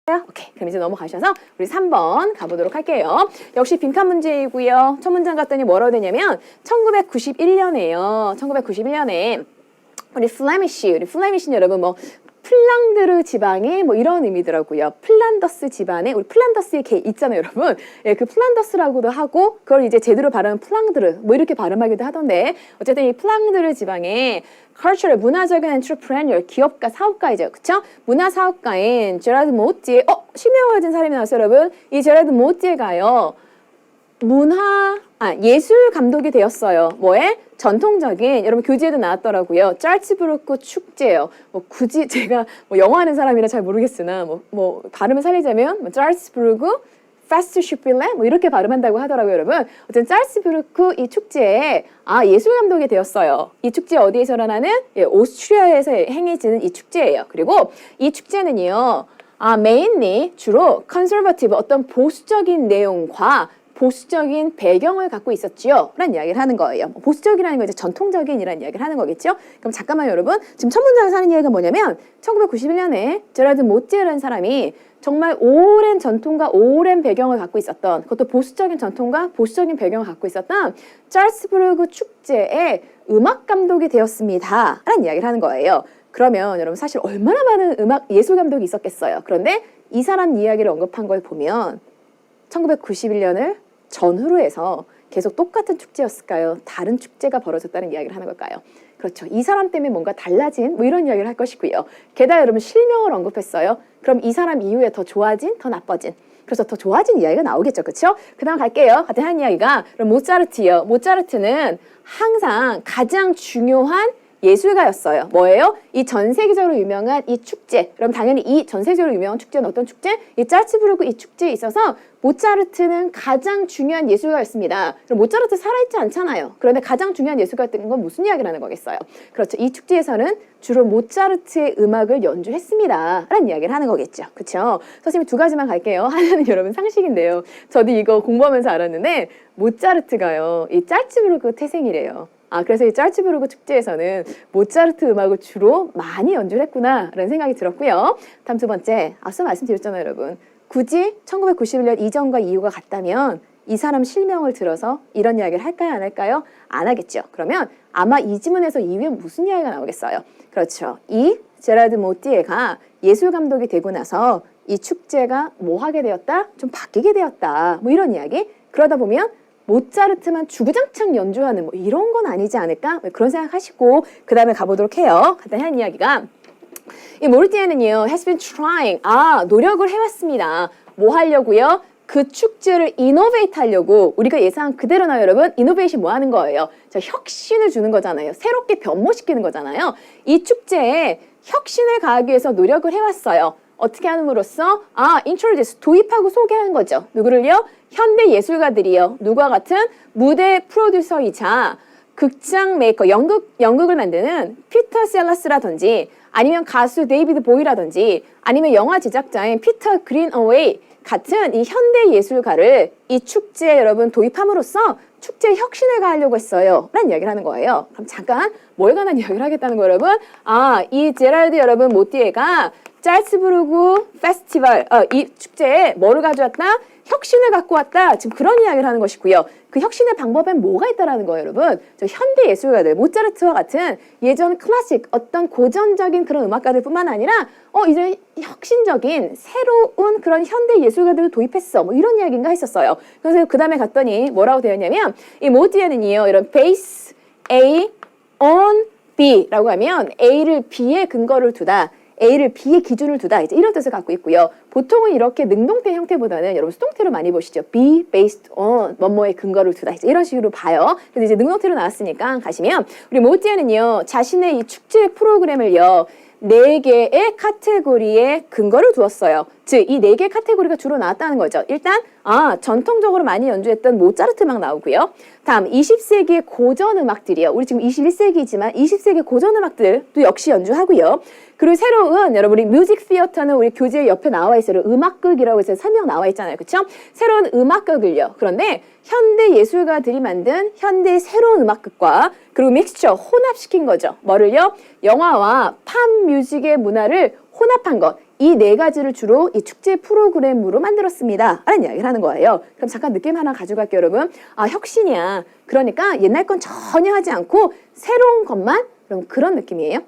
오케이, 그럼 이제 넘어가셔서 우리 3번 가보도록 할게요. 역시 빈칸 문제이고요. 첫 문장 갔더니 뭐라고 되냐면 1991년에요. 1991년에 우리 플레미쉬는 여러분 뭐 플랑드르 지방의 뭐 이런 의미더라고요. 플란더스 집안에 우리 플란더스의 개 있잖아요, 여러분. 예, 그 플란더스라고도 하고 그걸 이제 제대로 발음은 플랑드르 뭐 이렇게 발음하기도 하던데 어쨌든 이 플랑드르 지방의 cultural 문화적인 entrepreneur 기업가 사업가이죠, 그쵸? 문화 사업가인 제라드 모띠에 실명을 가진 사람이 나왔어요, 여러분. 이 제라드 모띠에가요. 예술 감독이 되었어요. 뭐에? 전통적인, 여러분 교재에도 나왔더라고요. 짤츠부르크 축제예요. 뭐 굳이 제가 뭐 영어 하는 사람이라 잘 모르겠으나 뭐 발음을 살리자면 뭐 짤츠부르크 페스트슈필레 뭐 이렇게 발음한다고 하더라고요, 여러분. 어쨌든 짤츠부르크 이 축제에 예술 감독이 되었어요. 이 축제 어디에서 일어나는? 오스트리아에서 행해지는 이 축제예요. 그리고 이 축제는요. 메인리 주로 컨서버티브 어떤 보수적인 내용과 보수적인 배경을 갖고 있었지요. 라는 이야기를 하는 거예요. 보수적이라는 건 이제 전통적인이라는 이야기를 하는 거겠죠. 그럼 잠깐만 여러분. 지금 첫 문장에서 하는 이야기가 뭐냐면 1991년에 제라드 모띠에라는 사람이 정말 오랜 전통과 오랜 배경을 갖고 있었던 그것도 보수적인 전통과 보수적인 배경을 갖고 있었던 짤츠부르크 축제의 음악 감독이 되었습니다. 라는 이야기를 하는 거예요. 그러면 여러분 사실 얼마나 많은 예술 감독이 있었겠어요. 그런데 이 사람 이야기를 언급한 걸 보면 1991년을 전후로 해서 계속 똑같은 축제였을까요? 다른 축제가 벌어졌다는 이야기를 하는 걸까요? 그렇죠. 이 사람 때문에 뭔가 달라진 뭐 이런 이야기를 할 것이고요. 게다가 여러분 실명을 언급했어요. 그럼 이 사람 이후에 더 좋아진, 더 나빠진. 그래서 더 좋아진 이야기가 나오겠죠. 그렇죠? 그 다음 갈게요. 같은 한 이야기가 그럼 모차르트요. 모차르트는 항상 가장 중요한 예술가였어요. 뭐예요? 이 전 세계적으로 유명한 이 축제. 그럼 당연히 이 전 세계적으로 유명한 축제는 어떤 축제? 이 짤츠부르크 이 축제에 있어서 모차르트는 가장 중요한 예술가였습니다. 그럼 모차르트 살아있지 않잖아요. 그런데 가장 중요한 예술가였던 건 무슨 이야기를 하는 거겠어요? 그렇죠. 이 축제에서는 주로 모차르트의 음악을 연주했습니다. 라는 이야기를 하는 거겠죠. 그렇죠? 선생님 두 가지만 갈게요. 하나는 여러분 상식인데요. 저도 이거 공부하면서 알았는데 모차르트가요. 이 짤츠부르크 태생이래요. 그래서 이 짤츠부르크 축제에서는 모차르트 음악을 주로 많이 연주를 했구나 라는 생각이 들었고요. 다음 두 번째, 앞서 말씀드렸잖아요, 여러분. 굳이 1991년 이전과 이후가 같다면 이 사람 실명을 들어서 이런 이야기를 할까요, 안 할까요? 안 하겠죠. 그러면 아마 이 지문에서 이후에 무슨 이야기가 나오겠어요? 그렇죠. 이 제라드 모띠에가 예술 감독이 되고 나서 이 축제가 뭐 하게 되었다? 좀 바뀌게 되었다. 뭐 이런 이야기? 그러다 보면 모차르트만 주구장창 연주하는 뭐 이런 건 아니지 않을까? 그런 생각하시고 그 다음에 가보도록 해요. 간단히 한 이야기가 이 모르티에는요 has been trying 노력을 해왔습니다. 뭐 하려고요? 그 축제를 이노베이트 하려고 우리가 예상한 그대로 나요, 여러분. 이노베이션 뭐 하는 거예요? 혁신을 주는 거잖아요. 새롭게 변모시키는 거잖아요. 이 축제에 혁신을 가하기 위해서 노력을 해왔어요. 어떻게 함으로써 introduce 도입하고 소개하는 거죠. 누구를요? 현대 예술가들이요. 누구와 같은 무대 프로듀서이자 극장 메이커, 연극을 만드는 피터 셀러스라든지 아니면 가수 데이비드 보이라든지 아니면 영화 제작자인 피터 그린어웨이 같은 이 현대 예술가를 이 축제에 여러분 도입함으로써 축제 혁신을 가하려고 했어요. 라는 이야기를 하는 거예요. 그럼 잠깐 뭐에 관한 이야기를 하겠다는 거예요, 여러분? 이 제랄드 여러분 모띠에가 짤츠부르크 페스티벌 이 축제에 뭐를 가져왔다? 혁신을 갖고 왔다. 지금 그런 이야기를 하는 것이고요. 그 혁신의 방법엔 뭐가 있다라는 거예요, 여러분. 현대 예술가들, 모차르트와 같은 예전 클래식 어떤 고전적인 그런 음악가들 뿐만 아니라 이제 혁신적인 새로운 그런 현대 예술가들을 도입했어. 뭐 이런 이야기인가 했었어요. 그래서 그 다음에 갔더니 뭐라고 되어 있냐면 이 모띠에는요, 이런 base A on B라고 하면 A를 B에 근거를 두다. A를 B의 기준을 두다. 이제 이런 뜻을 갖고 있고요. 보통은 이렇게 능동태 형태보다는 여러분 수동태로 많이 보시죠. be based on 뭐뭐의 근거를 두다. 이제 이런 식으로 봐요. 그래서 이제 능동태로 나왔으니까 가시면 우리 모띠에는요. 자신의 이 축제 프로그램을요. 4개의 카테고리에 근거를 두었어요. 즉, 이 4개의 카테고리가 주로 나왔다는 거죠. 일단, 전통적으로 많이 연주했던 모차르트 음악 나오고요. 다음, 20세기의 고전 음악들이요. 우리 지금 21세기이지만 20세기 고전 음악들도 역시 연주하고요. 그리고 새로운, 여러분, 우리 뮤직 시어터는 우리 교재 옆에 나와 있어요. 음악극이라고 해서 설명 나와 있잖아요. 그쵸? 새로운 음악극을요. 그런데 현대 예술가들이 만든 현대의 새로운 음악극과 그리고 믹스처, 혼합시킨 거죠. 뭐를요? 영화와 팝 뮤직의 문화를 혼합한 것. 이 네 가지를 주로 이 축제 프로그램으로 만들었습니다. 라는 이야기를 하는 거예요. 그럼 잠깐 느낌 하나 가져갈게요, 여러분. 아, 혁신이야. 그러니까 옛날 건 전혀 하지 않고 새로운 것만? 그럼 그런 느낌이에요?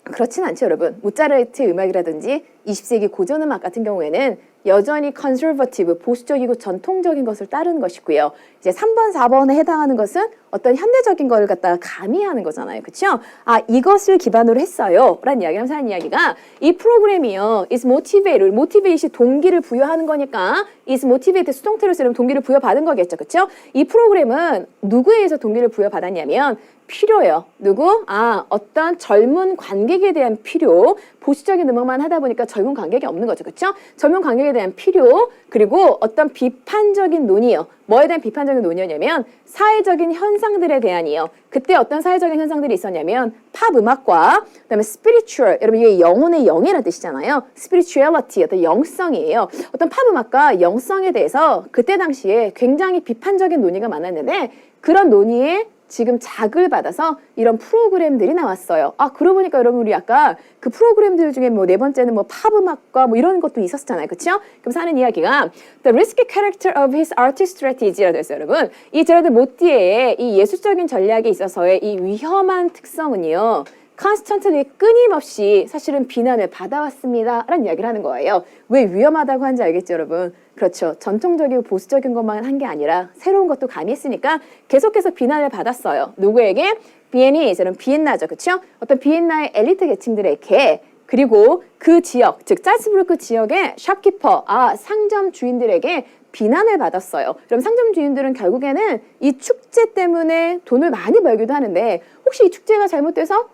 그렇진 않죠, 여러분. 모차르트의 음악이라든지 20세기 고전음악 같은 경우에는 여전히 컨서버티브, 보수적이고 전통적인 것을 따르는 것이고요. 이제 3번, 4번에 해당하는 것은 어떤 현대적인 걸 갖다가 가미하는 거잖아요. 그렇죠? 아, 이것을 기반으로 했어요. 라는 이야기를 하면서 하는 이야기가 이 프로그램이요. is motivated. motivate이 동기를 부여하는 거니까 is motivated 수동태로 쓰면 동기를 부여받은 거겠죠. 그렇죠? 이 프로그램은 누구에 의해서 동기를 부여받았냐면 필요예요. 누구? 아, 어떤 젊은 관객에 대한 필요. 보수적인 음악만 하다 보니까 젊은 관객이 없는 거죠. 그렇죠? 젊은 관객에 대한 필요, 그리고 어떤 비판적인 논의요. 뭐에 대한 비판적인 논의냐면 사회적인 현상들에 대한이요. 그때 어떤 사회적인 현상들이 있었냐면 팝 음악과 그다음에 spiritual, 여러분 이게 영혼의 영이라는 뜻이잖아요. spirituality, 어떤 영성이에요. 어떤 팝 음악과 영성에 대해서 그때 당시에 굉장히 비판적인 논의가 많았는데 그런 논의에 지금 자극을 받아서 이런 프로그램들이 나왔어요. 아, 그러고 보니까 여러분 우리 아까 그 프로그램들 중에 뭐 네 번째는 뭐 팝 음악과 뭐 이런 것도 있었잖아요. 그렇죠? 그럼 하는 이야기가 The risky character of his artist strategy라고 했어요, 여러분. 이 제라드 모띠에의 이 예술적인 전략에 있어서의 이 위험한 특성은요. constantly 끊임없이 사실은 비난을 받아왔습니다. 라는 이야기를 하는 거예요. 왜 위험하다고 하는지 알겠죠, 여러분? 그렇죠. 전통적이고 보수적인 것만 한 게 아니라 새로운 것도 가미했으니까 계속해서 비난을 받았어요. 누구에게? 비엔나죠. 그렇죠? 어떤 비엔나의 엘리트 계층들에게 그리고 그 지역, 즉 짤츠부르크 지역의 샵키퍼, 상점 주인들에게 비난을 받았어요. 그럼 상점 주인들은 결국에는 이 축제 때문에 돈을 많이 벌기도 하는데 혹시 이 축제가 잘못돼서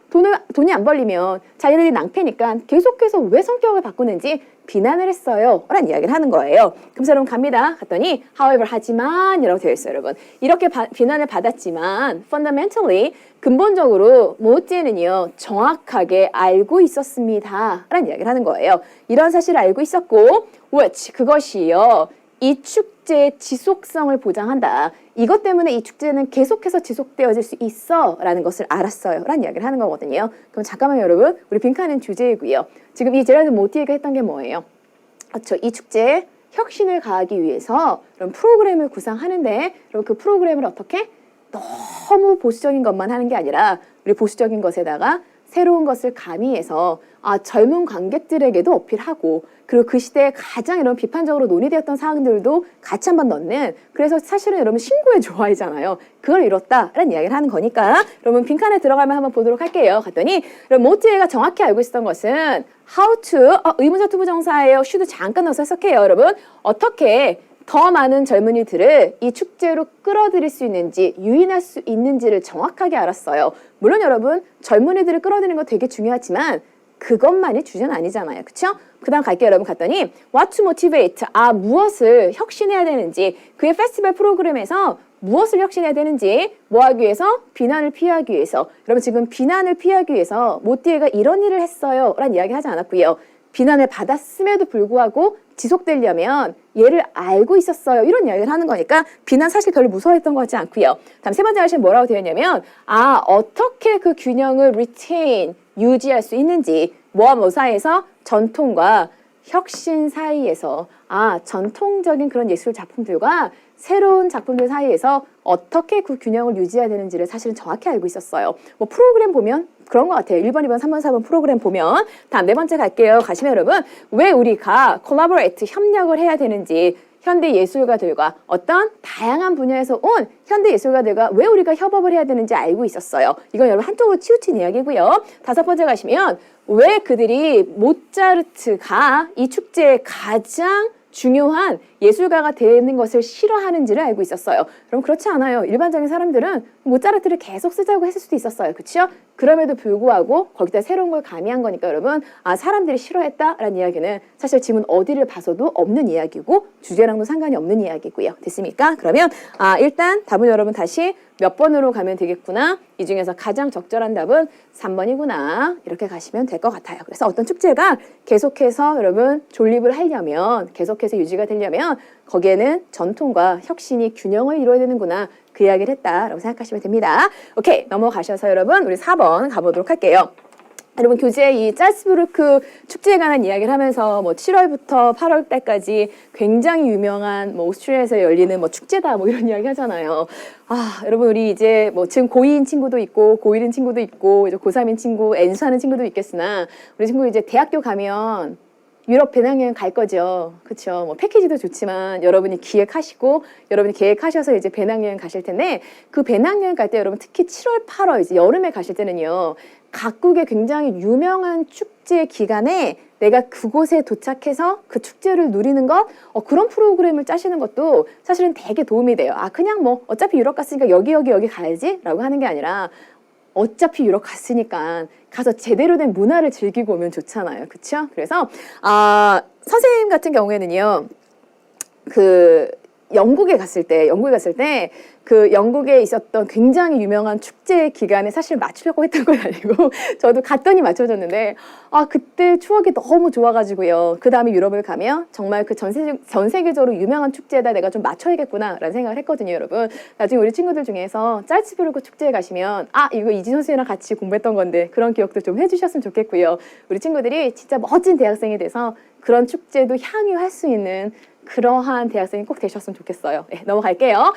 돈이 안 벌리면 자기들이 낭패니까 계속해서 왜 성격을 바꾸는지 비난을 했어요. 라는 이야기를 하는 거예요. 그럼 여러분 갑니다. 갔더니 however, 하지만 이라고 되어 있어요, 여러분. 이렇게 비난을 받았지만 fundamentally, 근본적으로 모띠에는요 정확하게 알고 있었습니다. 라는 이야기를 하는 거예요. 이런 사실을 알고 있었고 which, 그것이요 이 축제의 지속성을 보장한다. 이것 때문에 이 축제는 계속해서 지속되어질 수 있어 라는 것을 알았어요 라는 이야기를 하는 거거든요. 그럼 잠깐만요, 여러분. 우리 빙카는 주제이고요. 지금 이 제라드 모티에가 했던 게 뭐예요? 그렇죠. 이 축제에 혁신을 가하기 위해서 그런 프로그램을 구상하는데 그럼 그 프로그램을 어떻게? 너무 보수적인 것만 하는 게 아니라 우리 보수적인 것에다가 새로운 것을 가미해서 젊은 관객들에게도 어필하고 그리고 그 시대에 가장 이런 비판적으로 논의되었던 사항들도 같이 한번 넣는, 그래서 사실은 여러분 신고의 조화이잖아요. 그걸 이뤘다라는 이야기를 하는 거니까 여러분 빈칸에 들어가면 한번 보도록 할게요. 갔더니 여러분 모티에가 정확히 알고 있었던 것은 how to, 의문사 투부정사예요. should 잠깐 넣어서 해석해요. 여러분 어떻게 더 많은 젊은이들을 이 축제로 끌어들일 수 있는지, 유인할 수 있는지를 정확하게 알았어요. 물론 여러분 젊은이들을 끌어들이는 거 되게 중요하지만 그것만이 주제는 아니잖아요. 그쵸? 그 다음 갈게요. 여러분 갔더니 what to motivate, 무엇을 혁신해야 되는지, 그의 페스티벌 프로그램에서 무엇을 혁신해야 되는지, 뭐 하기 위해서? 비난을 피하기 위해서. 여러분 지금 비난을 피하기 위해서 모띠에가 이런 일을 했어요 라는 이야기 하지 않았고요. 비난을 받았음에도 불구하고 지속되려면 얘를 알고 있었어요. 이런 이야기를 하는 거니까 비난 사실 별로 무서워했던 것 같지 않고요. 다음 세 번째 하시면 뭐라고 되어 있냐면 어떻게 그 균형을 retain, 유지할 수 있는지, 뭐와 뭐 사이에서? 전통과 혁신 사이에서 전통적인 그런 예술 작품들과 새로운 작품들 사이에서 어떻게 그 균형을 유지해야 되는지를 사실은 정확히 알고 있었어요. 뭐 프로그램 보면 그런 것 같아요. 1번, 2번, 3번, 4번 프로그램 보면. 다음 네 번째 갈게요. 가시면 여러분 왜 우리가 collaborate, 협력을 해야 되는지, 현대 예술가들과 어떤 다양한 분야에서 온 현대 예술가들과 왜 우리가 협업을 해야 되는지 알고 있었어요. 이건 여러분 한쪽으로 치우친 이야기고요. 다섯 번째 가시면 왜 그들이 모차르트가 이 축제의 가장 중요한 예술가가 되는 것을 싫어하는지를 알고 있었어요. 그럼 그렇지 않아요. 일반적인 사람들은 모차르트를 계속 쓰자고 했을 수도 있었어요. 그렇죠? 그럼에도 불구하고 거기다 새로운 걸 가미한 거니까 여러분 사람들이 싫어했다라는 이야기는 사실 지문 어디를 봐서도 없는 이야기고 주제랑도 상관이 없는 이야기고요. 됐습니까? 그러면 일단 답은 여러분 다시 몇 번으로 가면 되겠구나. 이 중에서 가장 적절한 답은 3번이구나. 이렇게 가시면 될 것 같아요. 그래서 어떤 축제가 계속해서 여러분 존립을 하려면, 계속해서 유지가 되려면 거기에는 전통과 혁신이 균형을 이루어야 되는구나. 그 이야기를 했다라고 생각하시면 됩니다. 오케이, 넘어가셔서 여러분 우리 4번 가보도록 할게요. 여러분 교재 이 짤츠부르크 축제에 관한 이야기를 하면서 뭐 7월부터 8월 달까지 굉장히 유명한 뭐 오스트리아에서 열리는 뭐 축제다 뭐 이런 이야기 하잖아요. 아, 여러분 우리 이제 뭐 지금 고2인 친구도 있고 고1인 친구도 있고 이제 고3인 친구, N수하는 친구도 있겠으나 우리 친구 이제 대학교 가면 유럽 배낭여행 갈 거죠. 그렇죠. 뭐 패키지도 좋지만 여러분이 기획하시고 여러분이 계획하셔서 이제 배낭여행 가실 텐데 그 배낭여행 갈 때 여러분 특히 7월, 8월 이제 여름에 가실 때는요. 각국의 굉장히 유명한 축제 기간에 내가 그곳에 도착해서 그 축제를 누리는 것 그런 프로그램을 짜시는 것도 사실은 되게 도움이 돼요. 아 그냥 뭐 어차피 유럽 갔으니까 여기 가야지라고 하는 게 아니라 어차피 유럽 갔으니까 가서 제대로 된 문화를 즐기고 오면 좋잖아요. 그렇죠? 그래서 선생님 같은 경우에는요. 그 영국에 갔을 때 그 영국에 있었던 굉장히 유명한 축제 기간에 사실 맞추려고 했던 건 아니고 저도 갔더니 맞춰졌는데 그때 추억이 너무 좋아가지고요. 그 다음에 유럽을 가면 정말 그 전 세계적으로 유명한 축제에다 내가 좀 맞춰야겠구나라는 생각을 했거든요, 여러분. 나중에 우리 친구들 중에서 짤츠부르크 축제에 가시면 이거 이진 선생님이랑 같이 공부했던 건데 그런 기억도 좀 해주셨으면 좋겠고요. 우리 친구들이 진짜 멋진 대학생이 돼서 그런 축제도 향유할 수 있는 그러한 대학생이 꼭 되셨으면 좋겠어요. 네, 넘어갈게요.